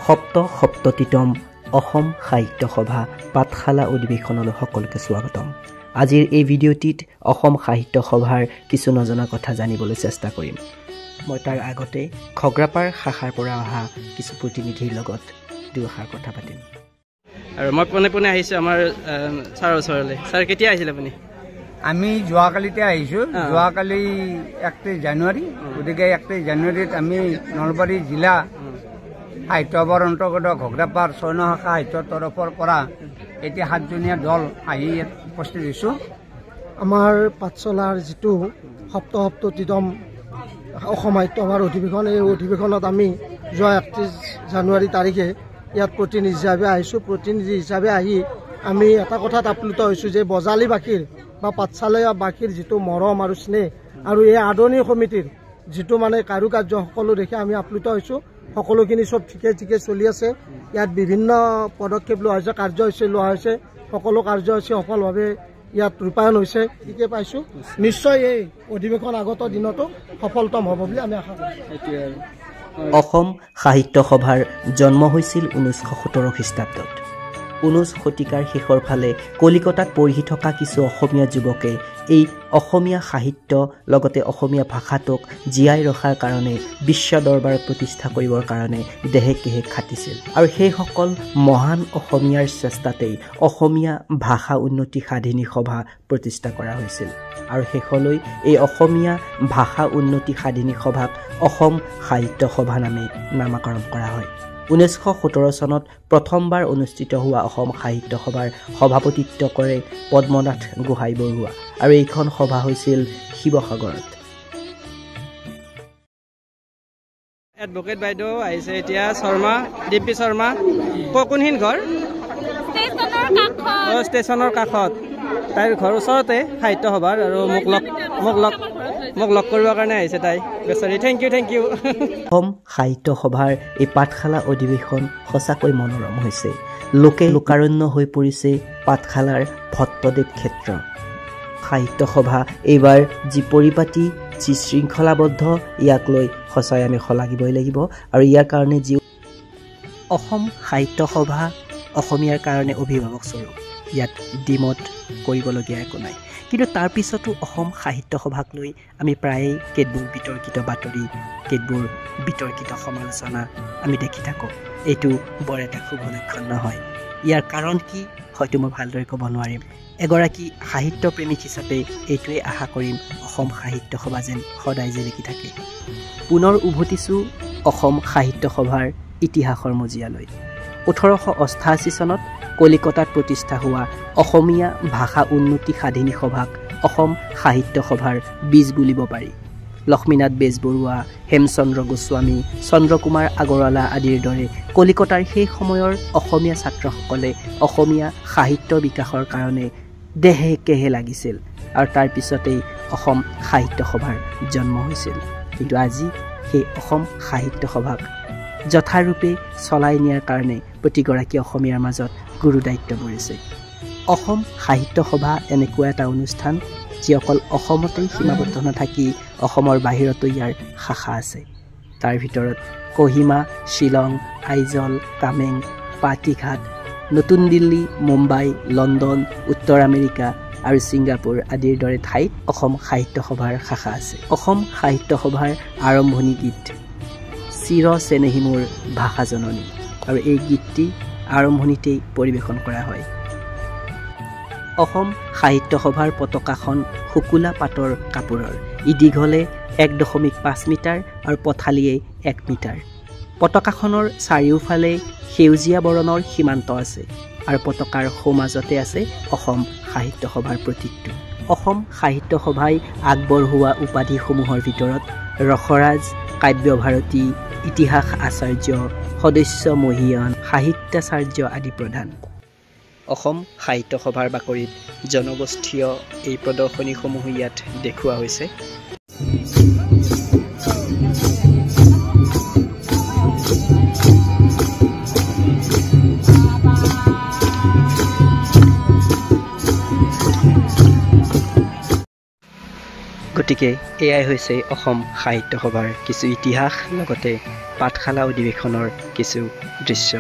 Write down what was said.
সপ্ততিতম অসম সাহিত্য সভা পাঠশালা অধিৱেশনলৈ সকলোকে স্বাগতম। আজিৰ এই ভিডিঅ'টিত অসম সাহিত্য সভাৰ কিছু নজনা কথা জানিবলৈ চেষ্টা কৰিম। মই তাৰ আগতে খগ্ৰাপাৰ শাখাৰ পৰা অহা কিছু প্ৰতিনিধিৰ লগত দুআষাৰ কথা পাতিম। আৰু মই পোনে আহিছোঁ আমাৰ ছাৰৰ ওচৰলৈ। ছাৰ কেতিয়া আহিছিল আপুনি? আমি যোৱাকালিতে আহিছোঁ। যোৱাকালি 31 জানুৱাৰী। গতিকে 31 জানুৱাৰীত আমি নলবাৰী জিলা সাহিত্য সভাৰ অন্তৰ্গত ঘগ্ৰাপাৰ 6 নং শাখা সাহিত্যৰ তৰফৰ পৰা এতিয়া 7জনীয়া দল আহি ইয়াত উপস্থিত হৈছোঁ। আমাৰ পাঠশালাৰ যিটো সপ্ততিতম অসম সাহিত্য সভাৰ অধিৱেশন, এই অধিৱেশনত আমি যোৱা 31 জানুৱাৰী তাৰিখে ইয়াত প্ৰতিনিধি হিচাপে আহিছোঁ। প্ৰতিনিধি হিচাপে আহি আমি এটা কথাত আপ্লুত হৈছোঁ যে বজালীবাসীৰ বা পাঠশালাবাসীৰ যিটো মৰম আৰু স্নেহ আৰু এই আদৰণি সমিতিৰ যিটো কাৰুকাৰ্য সকলো দেখি আমি আপ্লুত হৈছোঁ। সকলোখিনি চব ঠিকে চলি আছে। ইয়াত বিভিন্ন পদক্ষেপ লোৱা হৈছে, কাৰ্যসূচী লোৱা হৈছে। সকলো কাৰ্যসূচী সফলভাৱে ইয়াত ৰূপায়ণ হৈছে, ঠিকে পাইছোঁ। নিশ্চয় এই অধিৱেশন আগত দিনতো সফলতম হ'ব বুলি আমি আশা কৰিছোঁ। অসম সাহিত্য সভাৰ জন্ম হৈছিল 1917 খ্ৰীষ্টাব্দত। 19 শতিকাৰ শেষৰ ফালে কলিকতাত পঢ়ি থকা কিছু অসমীয়া যুৱকে এই অসমীয়া সাহিত্য লগতে অসমীয়া ভাষাটোক জীয়াই ৰখাৰ কাৰণে বিশ্ব দৰবাৰত প্ৰতিষ্ঠা কৰিবৰ কাৰণে দেহে কেহে খাটিছিল। আৰু সেইসকল মহান অসমীয়াৰ চেষ্টাতেই অসমীয়া ভাষা উন্নতি সাধিনী সভা প্ৰতিষ্ঠা কৰা হৈছিল। আৰু শেষলৈ এই অসমীয়া ভাষা উন্নতি সাধিনী সভাক অসম সাহিত্য সভা নামে নামাকৰণ কৰা হয়। 1917 চনত প্ৰথমবাৰ অনুষ্ঠিত হোৱা অসম সাহিত্য সভাৰ সভাপতিত্ব কৰে পদ্মনাথ গোহাঁই বৰুৱা, আৰু এইখন সভা হৈছিল শিৱসাগৰত। এডভোকেট বাইদেউ আহিছে এতিয়া, শৰ্মা, ডিম্পী শৰ্মা। কোনখিনি ঘৰ? ষ্টেচনৰ কাষত। তাইৰ ঘৰ ওচৰতে সাহিত্য সভাৰ, আৰু মোক লগ কৰিবৰ কাৰণে আহিছে তাই। বেচাৰি, থেংক ইউ। অসম সাহিত্য সভাৰ এই পাঠশালা অধিৱেশন সঁচাকৈ মনোৰম হৈছে। লোকাৰণ্য হৈ পৰিছে পাঠশালাৰ ভট্টদেৱ ক্ষেত্ৰ। সাহিত্য সভা এইবাৰ যি পৰিপাটি, যি শৃংখলাবদ্ধ, ইয়াক লৈ সঁচাই আমি শলাগিবই লাগিব। আৰু ইয়াৰ কাৰণে যি অসম সাহিত্য সভা অসমীয়াৰ কাৰণে অভিভাৱক স্বৰূপ, ইয়াত দ্বিমত কৰিবলগীয়া একো নাই। কিন্তু তাৰ পিছতো অসম সাহিত্য সভাক লৈ আমি প্ৰায়েই কেতবোৰ বিতৰ্কিত বাতৰি, কেতবোৰ বিতৰ্কিত সমালোচনা আমি দেখি থাকোঁ। এইটো বৰ এটা শুভ লক্ষণ নহয়। ইয়াৰ কাৰণ কি হয়তো মই ভালদৰে ক'ব নোৱাৰিম। এগৰাকী সাহিত্য প্ৰেমিক হিচাপে এইটোৱে আশা কৰিম, অসম সাহিত্য সভা যেন সদায় জিলিকি থাকে। পুনৰ উভতিছোঁ অসম সাহিত্য সভাৰ ইতিহাসৰ মজিয়ালৈ। 1888 চনত কলিকতাত প্ৰতিষ্ঠা হোৱা অসমীয়া ভাষা উন্নতি সাধিনী সভাক অসম সাহিত্য সভাৰ বীজ বুলিব পাৰি। লক্ষ্মীনাথ বেজবৰুৱা, হেমচন্দ্ৰ গোস্বামী, চন্দ্ৰকুমাৰ আগৰৱালা আদিৰ দৰে কলিকতাৰ সেই সময়ৰ অসমীয়া ছাত্ৰসকলে অসমীয়া সাহিত্য বিকাশৰ কাৰণে দেহে কেহে লাগিছিল, আৰু তাৰ পিছতেই অসম সাহিত্য সভাৰ জন্ম হৈছিল। কিন্তু আজি সেই অসম সাহিত্য সভাক যথাৰূপে চলাই নিয়াৰ কাৰণে প্ৰতিগৰাকী অসমীয়াৰ মাজত গুৰু দায়িত্ব পৰিছে। অসম সাহিত্য সভা এনেকুৱা এটা অনুষ্ঠান যি অকল অসমতেই সীমাবদ্ধ নাথাকি অসমৰ বাহিৰতো ইয়াৰ শাখা আছে। তাৰ ভিতৰত কহিমা, শ্বিলং, আইজল, কামেং, পাটিঘাট, নতুন দিল্লী, মুম্বাই, লণ্ডন, উত্তৰ আমেৰিকা আৰু ছিংগাপুৰ আদিৰ দৰে ঠাইত অসম সাহিত্য সভাৰ শাখা আছে। অসম সাহিত্য সভাৰ আৰম্ভণি গীত চিৰ চেনেহী মোৰ ভাষা জননী, আৰু এই গীতটি আৰম্ভণিতেই পৰিৱেশন কৰা হয়। অসম সাহিত্য সভাৰ পতাকাখন শুকুলা পাতৰ কাপোৰৰ। ই দীঘলে 1.5 মিটাৰ আৰু পথালিয়ে 1 মিটাৰ। পতাকাখনৰ চাৰিওফালে সেউজীয়া বৰণৰ সীমান্ত আছে, আৰু পতাকাৰ সোঁমাজতে আছে অসম সাহিত্য সভাৰ প্ৰতীকটো। অসম সাহিত্য সভাই আগবঢ়োৱা উপাধিসমূহৰ ভিতৰত ৰসৰাজ, কাব্যভাৰতী, ইতিহাস আচাৰ্য, সদস্য মহীয়ন, সাহিত্যাচাৰ্য আদি প্ৰধান। অসম সাহিত্য সভাৰ বাকৰিত জনগোষ্ঠীয় এই প্ৰদৰ্শনীসমূহ ইয়াত দেখুওৱা হৈছে। গতিকে এয়াই হৈছে অসম সাহিত্য সভাৰ কিছু ইতিহাস লগতে পাঠশালা অধিৱেশনৰ কিছু দৃশ্য।